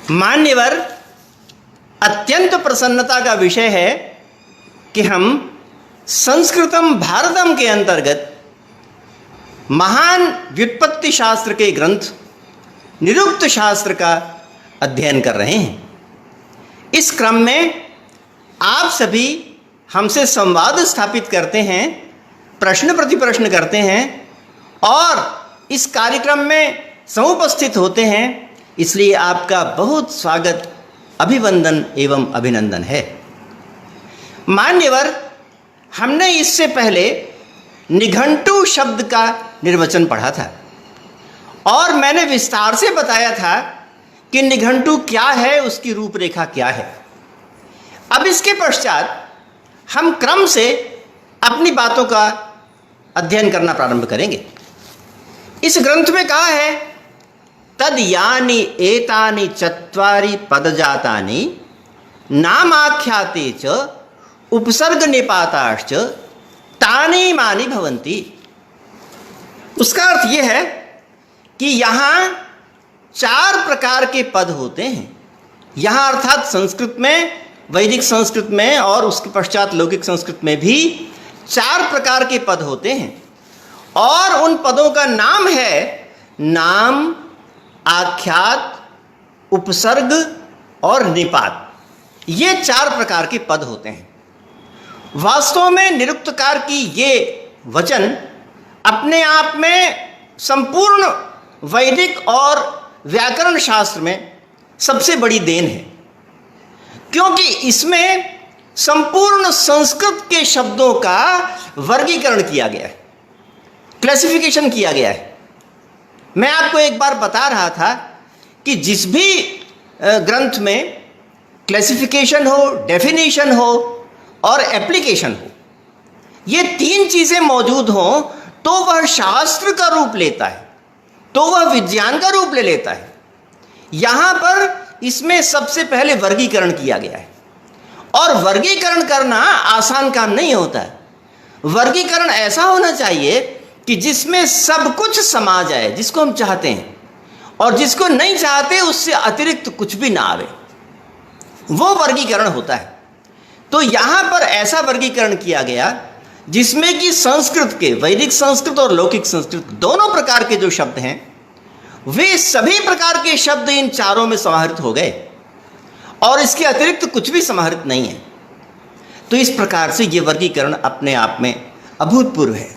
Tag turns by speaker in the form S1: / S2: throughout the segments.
S1: मान्यवर, अत्यंत प्रसन्नता का विषय है कि हम संस्कृतम भारतम के अंतर्गत महान व्युत्पत्ति शास्त्र के ग्रंथ निरुक्त शास्त्र का अध्ययन कर रहे हैं। इस क्रम में आप सभी हमसे संवाद स्थापित करते हैं, प्रश्न प्रतिप्रश्न करते हैं और इस कार्यक्रम में समुपस्थित होते हैं। इसलिए आपका बहुत स्वागत, अभिवंदन एवं अभिनंदन है। मान्यवर, हमने इससे पहले निघंटु शब्द का निर्वचन पढ़ा था और मैंने विस्तार से बताया था कि निघंटु क्या है, उसकी रूपरेखा क्या है। अब इसके पश्चात हम क्रम से अपनी बातों का अध्ययन करना प्रारंभ करेंगे। इस ग्रंथ में कहा है, तद यानि एतानि चत्वारि पदजातानि नामाख्याते च उपसर्ग निपाताश्च तानि मानि भवन्ति। उसका अर्थ यह है कि यहाँ 4 प्रकार के पद होते हैं। यहाँ अर्थात संस्कृत में, वैदिक संस्कृत में और उसके पश्चात लौकिक संस्कृत में भी 4 प्रकार के पद होते हैं और उन पदों का नाम है नाम, आख्यात, उपसर्ग और निपात। ये 4 प्रकार के पद होते हैं। वास्तव में निरुक्तकार की ये वचन अपने आप में संपूर्ण वैदिक और व्याकरण शास्त्र में सबसे बड़ी देन है, क्योंकि इसमें संपूर्ण संस्कृत के शब्दों का वर्गीकरण किया गया है, क्लासिफिकेशन किया गया है। मैं आपको एक बार बता रहा था कि जिस भी ग्रंथ में क्लासिफिकेशन हो, डेफिनेशन हो और एप्लीकेशन हो, ये 3 चीज़ें मौजूद हों तो वह शास्त्र का रूप लेता है, तो वह विज्ञान का रूप ले लेता है। यहाँ पर इसमें सबसे पहले वर्गीकरण किया गया है और वर्गीकरण करना आसान काम नहीं होता है। वर्गीकरण ऐसा होना चाहिए कि जिसमें सब कुछ समा जाए, जिसको हम चाहते हैं, और जिसको नहीं चाहते उससे अतिरिक्त कुछ भी ना आवे, वो वर्गीकरण होता है। तो यहाँ पर ऐसा वर्गीकरण किया गया जिसमें कि संस्कृत के, वैदिक संस्कृत और लौकिक संस्कृत दोनों प्रकार के जो शब्द हैं, वे सभी प्रकार के शब्द इन 4 में समाहित हो गए और इसके अतिरिक्त कुछ भी समाहित नहीं है। तो इस प्रकार से ये वर्गीकरण अपने आप में अभूतपूर्व है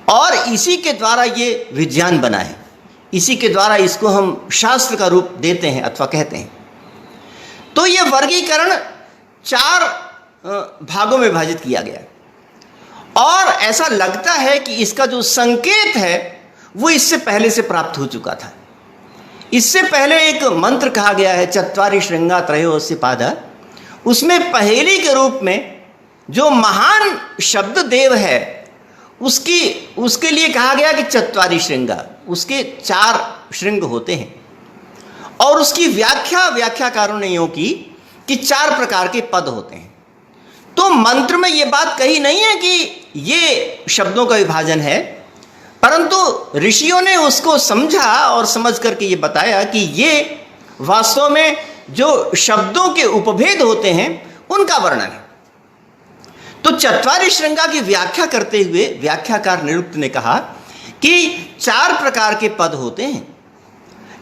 S1: और इसी के द्वारा ये विज्ञान बना है। इसी के द्वारा इसको हम शास्त्र का रूप देते हैं अथवा कहते हैं। तो ये वर्गीकरण 4 भागों में विभाजित किया गया और ऐसा लगता है कि इसका जो संकेत है वो इससे पहले से प्राप्त हो चुका था। इससे पहले एक मंत्र कहा गया है, चत्वारि श्रृंगा त्रयोदश पादा। उसमें पहेली के रूप में जो महान शब्द देव है उसके लिए कहा गया कि चत्वारि श्रृंगा, उसके 4 श्रृंग होते हैं और उसकी व्याख्याकारों ने यूँ की कि 4 प्रकार के पद होते हैं। तो मंत्र में ये बात कही नहीं है कि ये शब्दों का विभाजन है, परंतु ऋषियों ने उसको समझा और समझ करके ये बताया कि ये वास्तव में जो शब्दों के उपभेद होते हैं उनका वर्णन है। तो चत्वारि श्रृंगा की व्याख्या करते हुए व्याख्याकार निरुक्त ने कहा कि 4 प्रकार के पद होते हैं,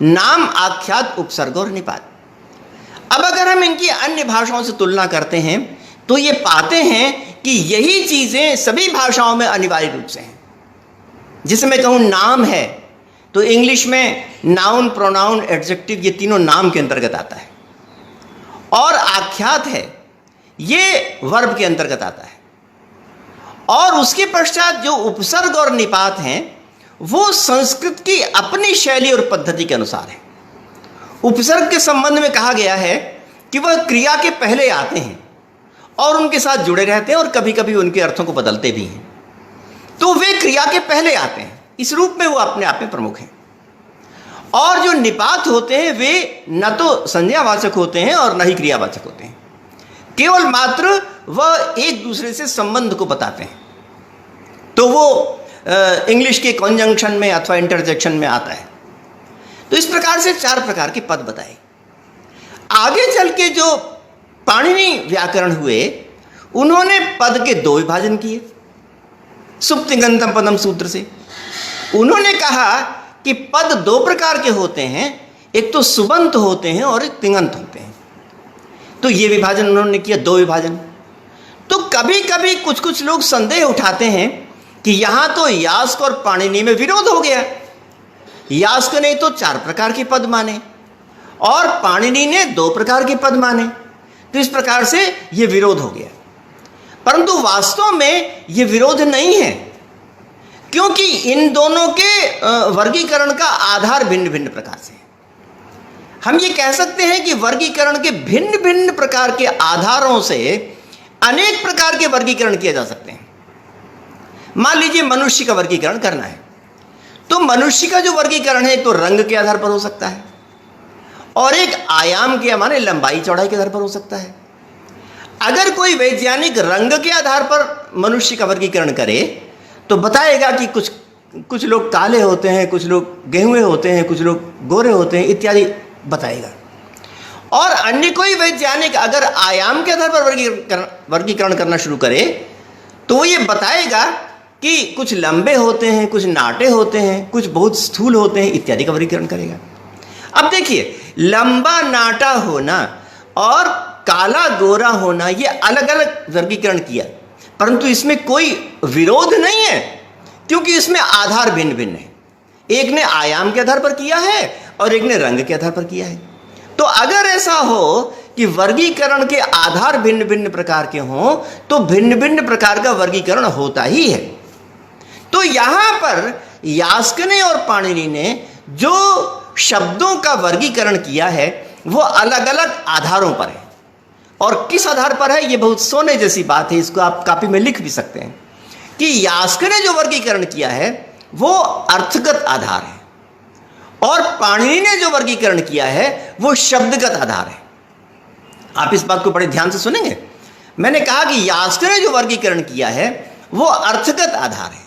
S1: नाम, आख्यात, उपसर्ग और निपात। अब अगर हम इनकी अन्य भाषाओं से तुलना करते हैं तो ये पाते हैं कि यही चीज़ें सभी भाषाओं में अनिवार्य रूप से हैं। जिसे मैं कहूँ नाम है तो इंग्लिश में नाउन, प्रोनाउन, एडजेक्टिव, ये तीनों नाम के अंतर्गत आता है। और आख्यात है, ये वर्ब के अंतर्गत आता है। और उसके पश्चात जो उपसर्ग और निपात हैं वो संस्कृत की अपनी शैली और पद्धति के अनुसार है। उपसर्ग के संबंध में कहा गया है कि वह क्रिया के पहले आते हैं और उनके साथ जुड़े रहते हैं और कभी कभी उनके अर्थों को बदलते भी हैं। तो वे क्रिया के पहले आते हैं, इस रूप में वो अपने आप में प्रमुख हैं। और जो निपात होते हैं वे न तो संज्ञावाचक होते हैं और न ही क्रियावाचक होते हैं, केवल मात्र वह एक दूसरे से संबंध को बताते हैं। तो वो इंग्लिश के कॉन्जंक्शन में अथवा इंटरजेक्शन में आता है। तो इस प्रकार से 4 प्रकार के पद बताए। आगे चल के जो पाणिनि व्याकरण हुए, उन्होंने पद के दो विभाजन किए सुप्तिंगंतम पदम सूत्र से। उन्होंने कहा कि पद दो प्रकार के होते हैं, एक तो सुबंत होते हैं और एक तिङंत होते हैं। तो ये विभाजन उन्होंने किया, दो विभाजन। तो कभी कभी कुछ कुछ लोग संदेह उठाते हैं कि यहां तो यास्क और पाणिनि में विरोध हो गया। यास्क ने तो 4 प्रकार के पद माने और पाणिनि ने 2 प्रकार के पद माने, तो इस प्रकार से यह विरोध हो गया। परंतु वास्तव में यह विरोध नहीं है, क्योंकि इन दोनों के वर्गीकरण का आधार भिन्न भिन्न प्रकार से है। हम ये कह सकते हैं कि वर्गीकरण के भिन्न भिन्न प्रकार के आधारों से अनेक प्रकार के वर्गीकरण किए जा सकते हैं। मान लीजिए मनुष्य का वर्गीकरण करना है, तो मनुष्य का जो वर्गीकरण है एक तो रंग के आधार पर हो सकता है और एक आयाम के माने लंबाई चौड़ाई के आधार पर हो सकता है। अगर कोई वैज्ञानिक रंग के आधार पर मनुष्य का वर्गीकरण करे तो बताएगा कि कुछ लोग काले होते हैं, कुछ लोग गेहुए होते हैं, कुछ लोग गोरे होते हैं इत्यादि बताएगा। और अन्य कोई वैज्ञानिक अगर आयाम के आधार पर वर्गीकरण करना शुरू करे तो वो ये बताएगा कि कुछ लंबे होते हैं, कुछ नाटे होते हैं, कुछ बहुत स्थूल होते हैं इत्यादि का वर्गीकरण करेगा। अब देखिए, लंबा नाटा होना और काला गोरा होना ये अलग अलग वर्गीकरण किया, परंतु इसमें कोई विरोध नहीं है, क्योंकि इसमें आधार भिन्न भिन्न है। एक ने आयाम के आधार पर किया है और एक ने रंग के आधार पर किया है। तो अगर ऐसा हो कि वर्गीकरण के आधार भिन्न भिन्न प्रकार के हों तो भिन्न भिन्न प्रकार का वर्गीकरण होता ही है। तो यहां पर यास्क ने और पाणिनि ने जो शब्दों का वर्गीकरण किया है वो अलग अलग आधारों पर है। और किस आधार पर है, ये बहुत सोने जैसी बात है, इसको आप कॉपी में लिख भी सकते हैं कि यास्क ने जो वर्गीकरण किया है वो अर्थगत आधार है और पाणिनि ने जो वर्गीकरण किया है वो शब्दगत आधार है। आप इस बात को बड़े ध्यान से सुनेंगे। मैंने कहा कि यास्क ने जो वर्गीकरण किया है वो अर्थगत आधार है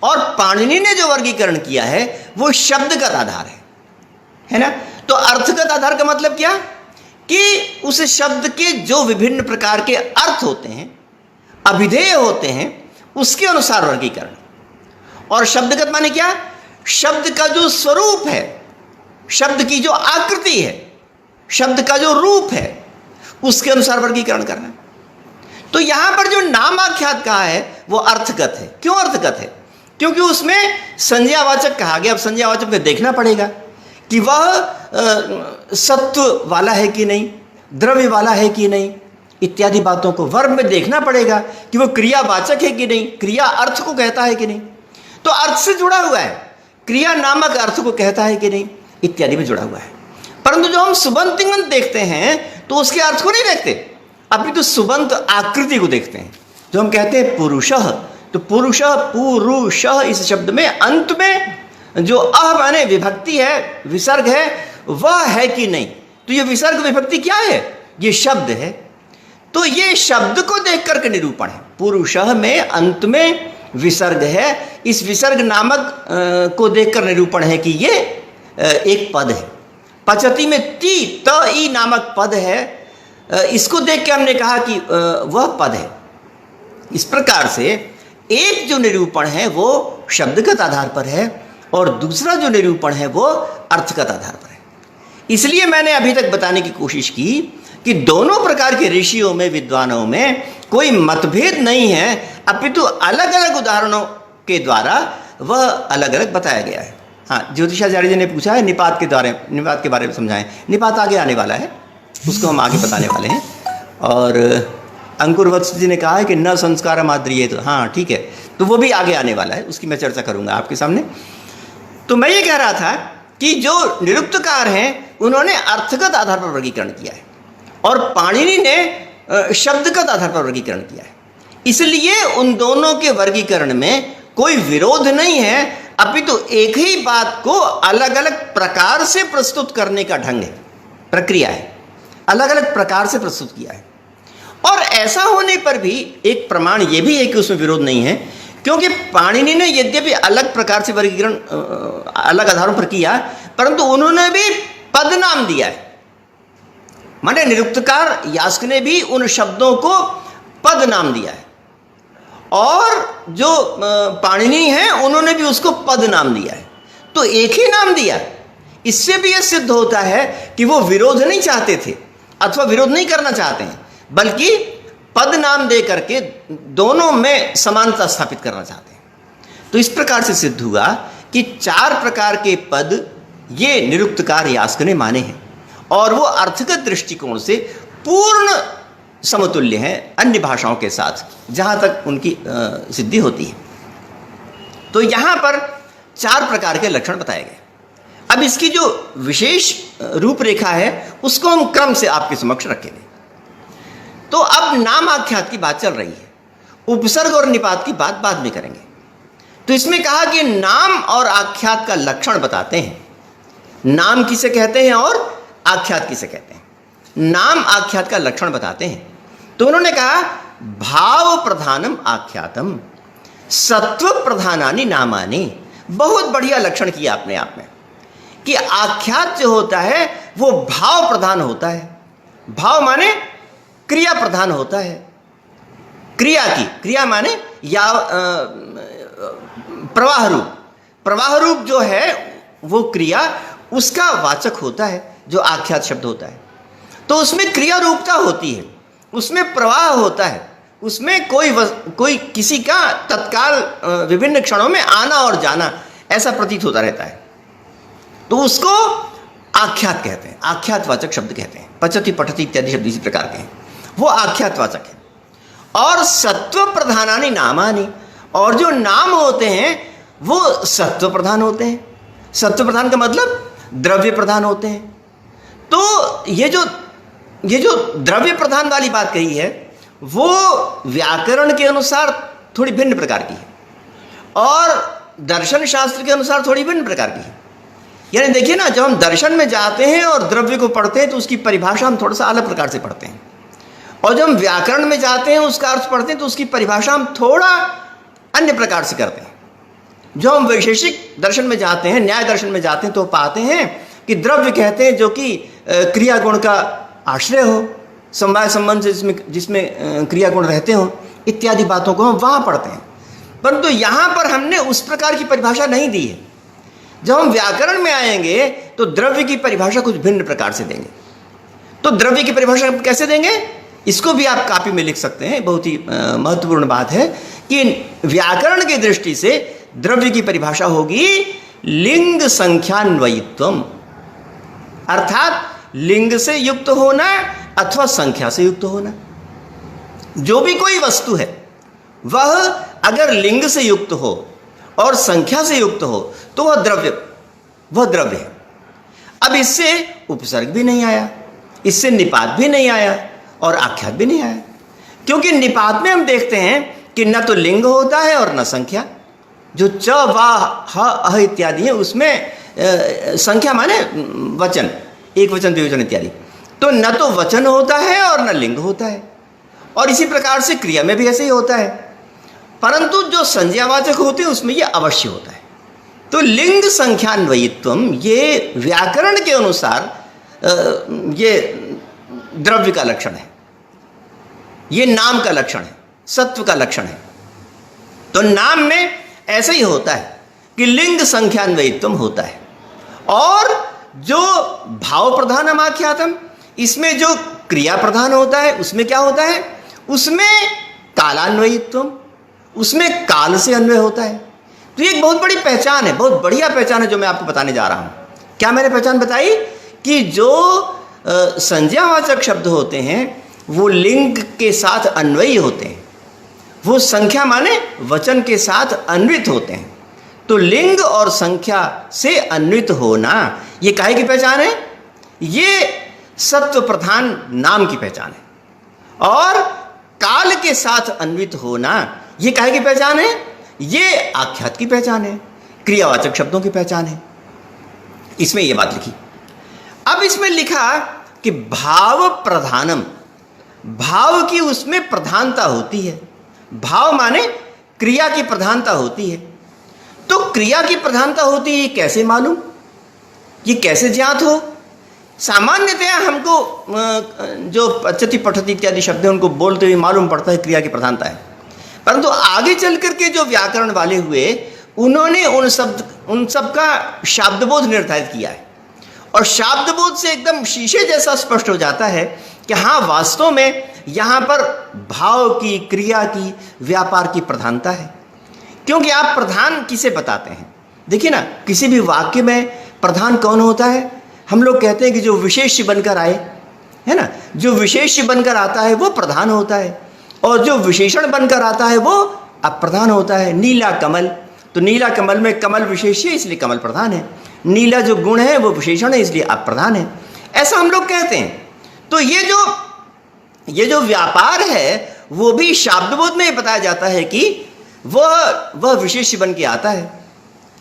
S1: और पाणिनि ने जो वर्गीकरण किया है वो शब्दगत आधार है ना। तो अर्थगत आधार का मतलब क्या कि उस शब्द के जो विभिन्न प्रकार के अर्थ होते हैं, अभिधेय होते हैं, उसके अनुसार वर्गीकरण। और शब्दगत माने क्या, शब्द का जो स्वरूप है, शब्द की जो आकृति है, शब्द का जो रूप है, उसके अनुसार वर्गीकरण करना। तो यहां पर जो नामाख्यात कहा है वो अर्थगत है। क्यों अर्थगत है? क्योंकि उसमें संज्ञावाचक कहा गया। अब संज्ञावाचक में देखना पड़ेगा कि वह सत्व वाला है कि नहीं, द्रव्य वाला है कि नहीं, इत्यादि बातों को। वर्ब में देखना पड़ेगा कि वो क्रियावाचक है कि नहीं, क्रिया अर्थ को कहता है कि नहीं, तो अर्थ से जुड़ा हुआ है, क्रिया नामक अर्थ को कहता है कि नहीं, इत्यादि में जुड़ा हुआ है। परंतु जो हम सुबंत तिङंत देखते हैं तो उसके अर्थ को नहीं देखते, अभी तो सुबंत आकृति को देखते हैं। जो हम कहते हैं पुरुषः, तो पुरुषः पुरुषः इस शब्द में अंत में जो अह माने विभक्ति है, विसर्ग है, वह है कि नहीं। तो ये विसर्ग विभक्ति क्या है, ये शब्द है। तो ये शब्द को देख करके निरूपण है। पुरुषः में अंत में विसर्ग है, इस विसर्ग नामक को देखकर निरूपण है कि ये एक पद है। पचति में ती त ई नामक पद है, इसको देख के हमने कहा कि वह पद है। इस प्रकार से एक जो निरूपण है वो शब्दगत आधार पर है और दूसरा जो निरूपण है वो अर्थगत आधार पर है। इसलिए मैंने अभी तक बताने की कोशिश की कि दोनों प्रकार के ऋषियों में, विद्वानों में कोई मतभेद नहीं है, अपितु अलग अलग उदाहरणों के द्वारा वह अलग अलग बताया गया है। हाँ, ज्योतिषाचार्य जी ने पूछा है निपात के बारे में समझाएं। निपात आगे आने वाला है, उसको हम आगे बताने वाले हैं। और अंकुर वत्स जी ने कहा है कि न संस्कार माद्रिये, तो हाँ ठीक है, तो वो भी आगे आने वाला है, उसकी मैं चर्चा करूंगा आपके सामने। तो मैं ये कह रहा था कि जो निरुक्तकार हैं उन्होंने अर्थगत आधार पर वर्गीकरण किया है और पाणिनि ने शब्दगत आधार पर वर्गीकरण किया है। इसलिए उन दोनों के वर्गीकरण में कोई विरोध नहीं है, अपितु एक ही बात को अलग अलग प्रकार से प्रस्तुत करने का ढंग है, प्रक्रिया है, अलग अलग प्रकार से प्रस्तुत किया है। और ऐसा होने पर भी एक प्रमाण ये भी है कि उसमें विरोध नहीं है, क्योंकि पाणिनि ने यद्यपि अलग प्रकार से वर्गीकरण अलग आधारों पर किया, परंतु उन्होंने भी पद नाम दिया है। माने निरुक्तकार यास्क ने भी उन शब्दों को पद नाम दिया है, और जो पाणिनि हैं उन्होंने भी उसको पद नाम दिया है। तो एक ही नाम दिया। इससे भी यह सिद्ध होता है कि वो विरोध नहीं चाहते थे अथवा विरोध नहीं करना चाहते हैं, बल्कि पद नाम दे करके दोनों में समानता स्थापित करना चाहते हैं। तो इस प्रकार से सिद्ध हुआ कि 4 प्रकार के पद ये निरुक्तकार यास्क ने माने हैं, और वो अर्थगत दृष्टिकोण से पूर्ण समतुल्य हैं अन्य भाषाओं के साथ, जहाँ तक उनकी सिद्धि होती है। तो यहाँ पर 4 प्रकार के लक्षण बताए गए। अब इसकी जो विशेष रूपरेखा है उसको हम क्रम से आपके समक्ष रखेंगे। तो अब नाम आख्यात की बात चल रही है, उपसर्ग और निपात की बात बाद में करेंगे। तो इसमें कहा कि नाम और आख्यात का लक्षण बताते हैं। नाम किसे कहते हैं और आख्यात किसे कहते हैं, नाम आख्यात का लक्षण बताते हैं। तो उन्होंने कहा भाव प्रधानम आख्यातम सत्व प्रधानानि नामानि। बहुत बढ़िया लक्षण किया अपने आप में कि आख्यात जो होता है वो भाव प्रधान होता है। भाव माने क्रिया प्रधान होता है। क्रिया की, क्रिया माने या प्रवाह रूप, प्रवाह रूप जो है वो क्रिया उसका वाचक होता है जो आख्यात शब्द होता है। तो उसमें क्रिया रूपता होती है, उसमें प्रवाह होता है, उसमें कोई किसी का तत्काल विभिन्न क्षणों में आना और जाना ऐसा प्रतीत होता रहता है। तो उसको आख्यात कहते हैं, आख्यातवाचक शब्द कहते हैं। पचति पठति इत्यादि शब्द इसी प्रकार के हैं, वो आख्यातवाचक है। और सत्व प्रधानानि नामानि, और जो नाम होते हैं वो सत्व प्रधान होते हैं। सत्व प्रधान का मतलब द्रव्य प्रधान होते हैं। तो ये जो द्रव्य प्रधान वाली बात कही है वो व्याकरण के अनुसार थोड़ी भिन्न प्रकार की है और दर्शन शास्त्र के अनुसार थोड़ी भिन्न प्रकार की है। यानी देखिए ना, जब हम दर्शन में जाते हैं और द्रव्य को पढ़ते हैं तो उसकी परिभाषा हम थोड़ा सा अलग प्रकार से पढ़ते हैं, और जब हम व्याकरण में जाते हैं उसका अर्थ पढ़ते हैं तो उसकी परिभाषा हम थोड़ा अन्य प्रकार से करते हैं। जो हम वैशेषिक दर्शन में जाते हैं, न्याय दर्शन में जाते हैं, तो पाते हैं कि द्रव्य कहते हैं जो कि क्रिया गुण का आश्रय हो, समवाय संबंध से जिसमें क्रिया गुण रहते हो, इत्यादि बातों को हम वहाँ पढ़ते हैं। परंतु यहाँ पर हमने उस प्रकार की परिभाषा नहीं दी है। जब हम व्याकरण में आएंगे तो द्रव्य की परिभाषा कुछ भिन्न प्रकार से देंगे। तो द्रव्य की परिभाषा कैसे देंगे, इसको भी आप कॉपी में लिख सकते हैं। बहुत ही महत्वपूर्ण बात है कि व्याकरण की दृष्टि से द्रव्य की परिभाषा होगी लिंग संख्यान्वयित्वम, अर्थात लिंग से युक्त होना अथवा संख्या से युक्त होना। जो भी कोई वस्तु है वह अगर लिंग से युक्त हो और संख्या से युक्त हो तो वह द्रव्य है। अब इससे उपसर्ग भी नहीं आया, इससे निपात भी नहीं आया और आख्यात भी नहीं आया, क्योंकि निपात में हम देखते हैं कि न तो लिंग होता है और न संख्या। जो च वा ह अह इत्यादि है उसमें संख्या माने वचन, एक वचन द्विवचन इत्यादि। तो न तो वचन होता है और न लिंग होता है, और इसी प्रकार से क्रिया में भी ऐसे ही होता है। परंतु जो संज्ञावाचक होते हैं उसमें यह अवश्य होता है। तो लिंग संख्यान्वयित्वम ये व्याकरण के अनुसार ये द्रव्य का लक्षण है, ये नाम का लक्षण है, सत्व का लक्षण है। तो नाम में ऐसे ही होता है कि लिंग संख्यान्वयित्वम होता है, और जो भाव प्रधानम आख्यातम, इसमें जो क्रिया प्रधान होता है उसमें क्या होता है, उसमें कालान्वयित्वम, उसमें काल से अन्वय होता है। तो ये एक बहुत बड़ी पहचान है, बहुत बढ़िया पहचान है जो मैं आपको बताने जा रहा हूं। क्या मैंने पहचान बताई कि जो संज्ञावाचक शब्द होते हैं वो लिंग के साथ अन्वयी होते हैं, वो संख्या माने वचन के साथ अन्वित होते हैं। तो लिंग और संख्या से अन्वित होना ये काहे की पहचान है, ये सत्व प्रधान नाम की पहचान है। और काल के साथ अन्वित होना ये काहे की पहचान है, ये आख्यात की पहचान है, क्रियावाचक शब्दों की पहचान है। इसमें यह बात लिखी। अब इसमें लिखा कि भाव प्रधानम, भाव की उसमें प्रधानता होती है। भाव माने क्रिया की प्रधानता होती है। तो क्रिया की प्रधानता होती है, ये कैसे मालूम, ये कैसे ज्ञात हो? सामान्यतया हमको जो पचति पठति इत्यादि शब्द हैं उनको बोलते हुए मालूम पड़ता है क्रिया की प्रधानता है, परंतु आगे चल करके जो व्याकरण वाले हुए उन्होंने उन सब का शाब्दबोध निर्धारित किया है, और शाब्दबोध से एकदम शीशे जैसा स्पष्ट हो जाता है कि हाँ, वास्तव में यहाँ पर भाव की, क्रिया की, व्यापार की प्रधानता है। क्योंकि आप प्रधान किसे बताते हैं? देखिए ना, किसी भी वाक्य में प्रधान कौन होता है? हम लोग कहते हैं कि जो विशेष्य बनकर आए, है ना, जो विशेष्य बनकर आता है वो प्रधान होता है, और जो विशेषण बनकर आता है वो अप्रधान होता है। नीला कमल, तो नीला कमल में कमल विशेष्य है इसलिए कमल प्रधान है, नीला जो गुण है वो विशेषण है इसलिए अप्रधान है, ऐसा हम लोग कहते हैं। तो ये जो व्यापार है वो भी शाब्दबोध में बताया जाता है कि वह विशेष्य बन के आता है।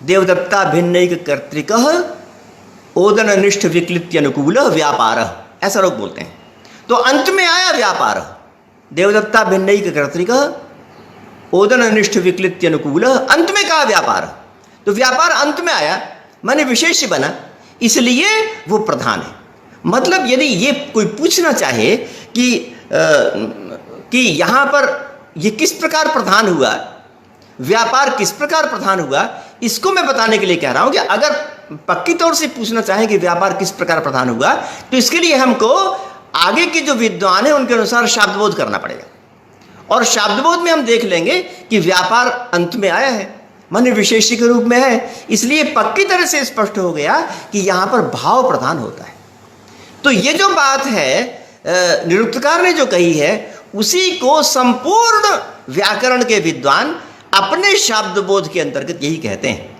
S1: देवदत्ता भिन्नैक कर्तृकः ओदन निष्ठ विक्लित्य अनुकूल व्यापार, ऐसा लोग बोलते हैं। तो अंत में आया व्यापार, देवदत्ता भिन्नैक कर्तृकः ओदन निष्ठ विक्लित्य अनुकूल, अंत में कहा व्यापार। तो व्यापार अंत में आया माने विशेष्य बना, इसलिए वो प्रधान है। मतलब यदि ये कोई पूछना चाहे कि यहाँ पर ये किस प्रकार प्रधान हुआ, व्यापार किस प्रकार प्रधान हुआ, इसको मैं बताने के लिए कह रहा हूं कि अगर पक्की तौर से पूछना चाहें कि व्यापार किस प्रकार प्रधान हुआ, तो इसके लिए हमको आगे के जो विद्वान हैं उनके अनुसार शाब्दबोध करना पड़ेगा, और शाब्दबोध में हम देख लेंगे कि व्यापार अंत में आया है माने विशेष्य के रूप में है, इसलिए पक्की तरह से स्पष्ट हो गया कि यहाँ पर भाव प्रधान होता है। तो ये जो बात है निरुक्तकार ने जो कही है, उसी को संपूर्ण व्याकरण के विद्वान अपने शाब्दबोध के अंतर्गत यही कहते हैं,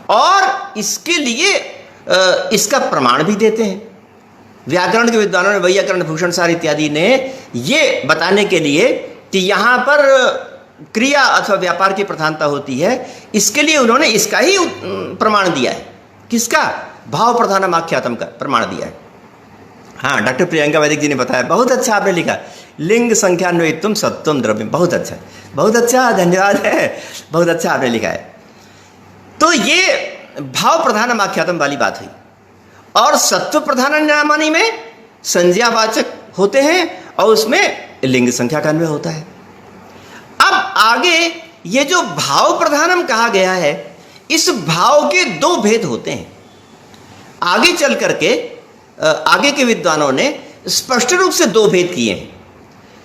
S1: और इसके लिए इसका प्रमाण भी देते हैं। व्याकरण के विद्वानों ने, वैयाकरण भूषण सार इत्यादि ने ये बताने के लिए कि यहाँ पर क्रिया अथवा व्यापार की प्रधानता होती है, इसके लिए उन्होंने इसका ही प्रमाण दिया है। किसका? भाव प्रधानम आख्यातम का प्रमाण दिया है। हाँ, डॉक्टर प्रियंका वैदिक जी ने बताया, बहुत अच्छा आपने लिखा, लिंग संख्यान्वयित्वम सत्वम द्रव्यम, बहुत अच्छा, बहुत अच्छा, धन्यवाद है, बहुत अच्छा आपने लिखा है। तो ये भाव प्रधानम आख्यातम वाली बात हुई, और सत्व प्रधान नामानी में संज्ञावाचक होते हैं और उसमें लिंग संख्या का अन्वय होता है। अब आगे ये जो भाव प्रधानम कहा गया है, इस भाव के दो भेद होते हैं। आगे चल करके आगे के विद्वानों ने स्पष्ट रूप से दो भेद किए हैं,